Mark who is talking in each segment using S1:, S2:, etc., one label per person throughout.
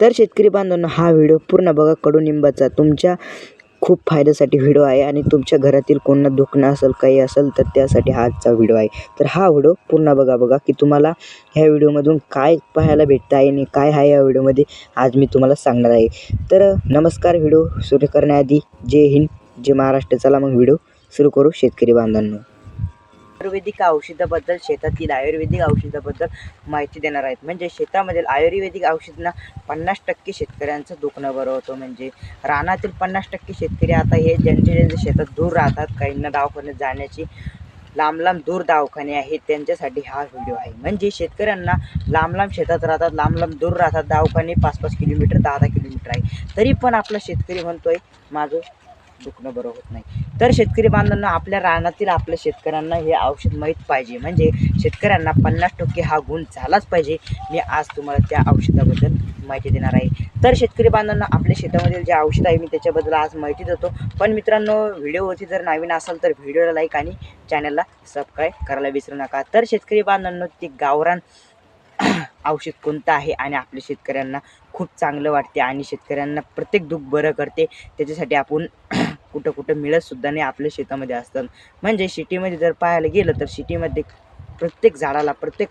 S1: तर शेतकरी बांधवांनो, हा व्हिडिओ पूर्ण बघा. कडुनिंबाचा तुमच्या खूप फायद्यासाठी व्हिडिओ आहे आणि तुमच्या घरातील कोणाला दुखणं असेल, काही असेल तर त्यासाठी हा आजचा व्हिडिओ आहे. तर हा व्हिडिओ पूर्ण बघा की तुम्हाला ह्या व्हिडिओमधून काय पाहायला भेटतं आहे आणि काय आहे या व्हिडिओमध्ये आज मी तुम्हाला सांगणार आहे. तर नमस्कार. व्हिडिओ सुरू करण्याआधी जय हिंद, जय महाराष्ट्र. चला मग व्हिडिओ सुरू करू. शेतकरी बांधवांनो, आयुर्वेदिक औषधाबद्दल, शेतातील आयुर्वेदिक औषधाबद्दल माहिती देणार आहेत. म्हणजे शेतामधील आयुर्वेदिक औषधांना 50% शेतकऱ्यांचं दुखणं बरं होतं. म्हणजे रानातील 50% शेतकरी आता हे ज्यांचे शेतात दूर राहतात, काहींना दवाखान्यात जाण्याची लांब दूर दवाखाने आहेत, त्यांच्यासाठी हा व्हिडिओ आहे. म्हणजे शेतकऱ्यांना लांब शेतात राहतात, लांब दूर राहतात, दवाखाने 5-5 किलोमीटर 10-10 किलोमीटर आहे, तरी पण आपला शेतकरी म्हणतोय माझं दुखणं बरं होत नाही. तर शेतकरी बांधवांना, आपल्या रानातील आपल्या शेतकऱ्यांना हे औषध माहीत पाहिजे. म्हणजे शेतकऱ्यांना 50% हा गुण झालाच पाहिजे. मी आज तुम्हाला त्या औषधाबद्दल माहिती देणार आहे. तर शेतकरी बांधवांना, आपल्या शेतामधील जे औषध आहे मी त्याच्याबद्दल आज माहिती देतो. पण मित्रांनो, व्हिडिओवरती जर नवीन असाल तर व्हिडिओला लाईक आणि चॅनलला सबस्क्राईब करायला विसरू नका. तर शेतकरी बांधवांनो, ती गावरान औषध कोणतं आहे आणि आपल्या शेतकऱ्यांना खूप चांगलं वाटते आणि शेतकऱ्यांना प्रत्येक दुःख बरं करते, त्याच्यासाठी आपण कुठं मिळतसुद्धा नाही, आपल्या शेतामध्ये असतात. म्हणजे सिटीमध्ये जर पाहायला गेलं तर सिटीमध्ये प्रत्येक झाडाला, प्रत्येक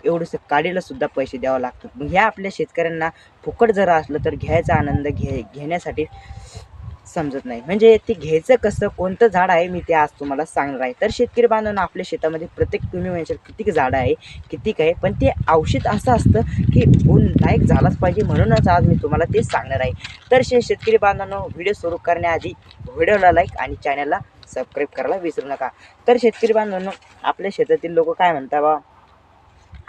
S1: एवढंसं काडीलासुद्धा पैसे द्यावं लागतात. मग ह्या आपल्या शेतकऱ्यांना फुकट जर असलं तर घ्यायचा आनंद घेण्यासाठी समजत नाही. म्हणजे ते घ्यायचं कसं, कोणतं झाड आहे मी ते आज तुम्हाला सांगणार आहे. तर शेतकरी बांधवांना, आपल्या शेतामध्ये प्रत्येक, तुम्ही म्हणशाल किती झाडं आहे, किती काय, पण ते औषध असं असतं की गुणदायक झालाच पाहिजे, म्हणूनच आज मी तुम्हाला तेच सांगणार आहे. तर शेतकरी बांधवांनो, व्हिडिओ सुरू करण्याआधी व्हिडिओला लाईक आणि चॅनलला सबस्क्राईब करायला विसरू नका. तर शेतकरी बांधवांनो, आपल्या शेतातील लोक काय म्हणतात, बा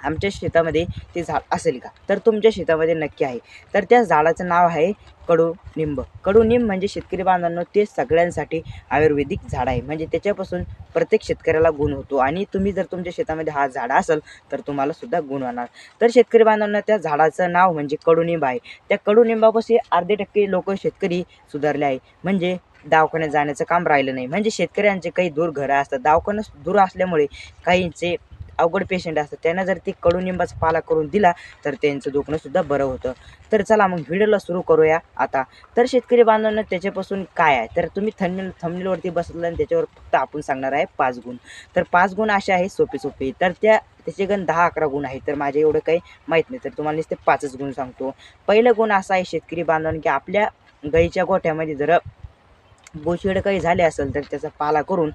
S1: आमच्या शेतामध्ये ते झाड असेल का? तर तुमच्या शेतामध्ये नक्की आहे. तर त्या झाडाचं नाव आहे कडुनिंब. कडुनिंब म्हणजे शेतकरी बांधवांनो, ते सगळ्यांसाठी आयुर्वेदिक झाड आहे. म्हणजे त्याच्यापासून प्रत्येक शेतकऱ्याला गुण होतो आणि तुम्ही जर तुमच्या शेतामध्ये हा झाड असेल तर तुम्हाला सुद्धा गुण होणार. तर शेतकरी बांधवांना, त्या झाडाचं नाव म्हणजे कडुनिंब आहे. त्या कडुनिंबापासून अर्धे टक्के लोक शेतकरी सुधारले आहे. म्हणजे दवाखान्यात जाण्याचं काम राहिलं नाही. म्हणजे शेतकऱ्यांचे काही दूर घरं असतात, दवाखाना दूर असल्यामुळे काहींचे अवघड पेशंट असतात, त्यांना जर ती कडुनिंबाचा पाला करून दिला तर त्यांचं दुखणंसुद्धा बरं होतं. तर चला मग व्हिडिओला सुरू करूया आता. तर शेतकरी बांधवांना, त्याच्यापासून काय आहे, तर तुम्ही थंबनेलवरती बसलं आणि त्याच्यावर फक्त आपण सांगणार आहे 5 गुण. तर 5 गुण असे आहे सोपे. तर त्याचे गण 10-11 गुण आहेत. तर माझे एवढं काही माहीत नाही, तर तुम्हाला नुसते 5च गुण सांगतो. पहिलं गुण असा आहे शेतकरी बांधवांना, की आपल्या गाईच्या गोठ्यामध्ये जर गोचिड काही झाले असेल तर त्याचा पाला करून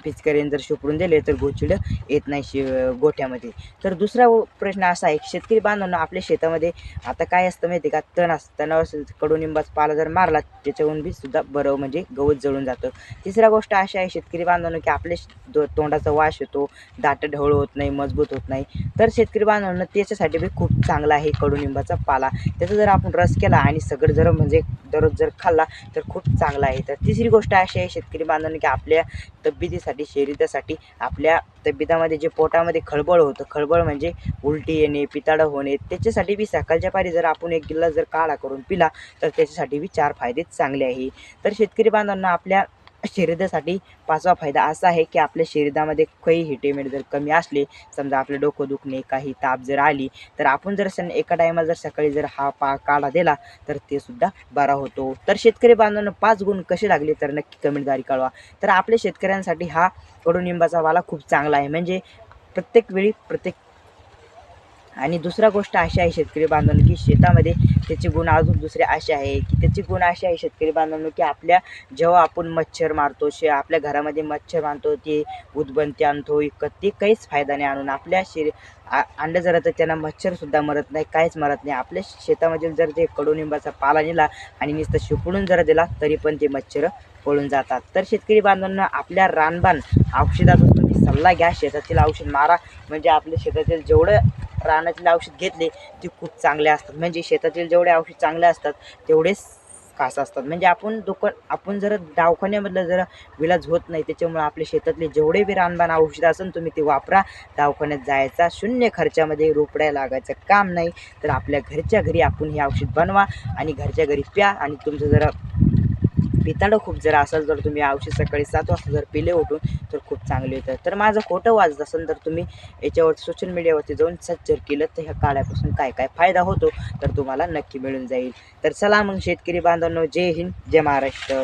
S1: पिचकारीने जर शिपडून दिले तर गोचिड येत नाही गोठ्यामध्ये. तर दुसरा प्रश्न असा आहे, शेतकरी बांधवांना, आपल्या शेतामध्ये आता काय असतं माहिती आहे का, तण असतं. तणावर कडुनिंबाचा पाला जर मारला त्याच्याहून बी सुद्धा बरं, म्हणजे गवत जळून जातं. तिसरा गोष्ट अशी आहे शेतकरी बांधवांना, की आपल्या तोंडाचा वास येतो, दाट ढवळ होत नाही, मजबूत होत नाही. तर शेतकरी बांधवांना त्याच्यासाठी बी खूप चांगला आहे कडुनिंबाचा पाला. त्याचा जर आपण रस केला आणि सगळं जर म्हणजे दररोज जर खाल्ला तर खूप चांगला आहे. तर तिसरी गोष्ट अशी आहे शेतकरी बांधवांनी, की आपल्या तब्येतीसाठी, शरीरासाठी, आपल्या तब्येतामध्ये जे पोटामध्ये खळबळ होतं, खळबळ म्हणजे उलटी येणे, पिताळं होणे, त्याच्यासाठी बी सकाळच्या पारी जर आपण 1 गिलास जर काढा करून पिला तर त्याच्यासाठी बी 4 फायदे चांगले आहे. तर शेतकरी बांधवांना, आपल्या शरीरासाठी 5वा फायदा असा आहे, की आपल्या शरीरामध्ये काही हिटेमेट जर कमी असले, समजा आपलं डोकं दुखणे, काही ताप जर आली, तर आपण जर एका टायमाला जर सकाळी जर हा काढा दिला तर ते सुद्धा बरा होतो. तर शेतकरी बांधवांना 5 गुण कसे लागले तर नक्की कमेंटद्वारे कळवा. तर आपल्या शेतकऱ्यांसाठी हा कडुनिंबाचा वाला खूप चांगला आहे. म्हणजे प्रत्येक वेळी आणि दुसरा गोष्ट अशी आहे शेतकरी बांधवांनो, की शेतामध्ये त्याचे गुण अजून दुसरे असे आहे, की त्याची गुण अशी आहे शेतकरी बांधवांनो, की आपल्या जेव्हा आपण मच्छर मारतो, आपल्या घरामध्ये मच्छर मारतो, ते उदबत्ती आणतो विकत, ते काहीच फायदा नाही आणून आपल्या अंडं जर तर त्यांना मच्छरसुद्धा मरत नाही, काहीच मरत नाही. आपल्या शेतामधील जर ते कडुनिंबाचा पाला नेला आणि नुसतं शिपडून जर दिला तरी पण ते मच्छर पळून जातात. तर शेतकरी बांधवांना, आपल्या रानबान औषधातून तुम्ही सल्ला घ्या, शेतातील औषध मारा. म्हणजे आपल्या शेतातील जेवढं रानातील औषध घेतले ते खूप चांगले असतात. म्हणजे शेतातील जेवढे औषध चांगले असतात तेवढेच खास असतात. म्हणजे आपण जर दवाखान्यामधलं जर विलाज होत नाही, त्याच्यामुळे आपल्या शेतातले जेवढे बी रानबान औषध असेल तुम्ही ते वापरा. दवाखान्यात जायचा शून्य खर्चामध्ये रुपया लागायचं काम नाही. तर आपल्या घरच्या घरी आपण हे औषध बनवा आणि घरच्या घरी प्या आणि तुमचं जरा पिताळं खूप जर असेल तर तुम्ही औषध सकाळी 7 वाजता जर पिले उठून तर खूप चांगले होतं. तर माझं खोटं वाजत असेल तर तुम्ही याच्यावर सोशल मीडियावरती जाऊन सर्च जर केलं तर ह्या काड्यापासून काय काय फायदा होतो तर तुम्हाला नक्की मिळून जाईल. तर चला मग शेतकरी बांधवांनो, जय हिंद, जय महाराष्ट्र.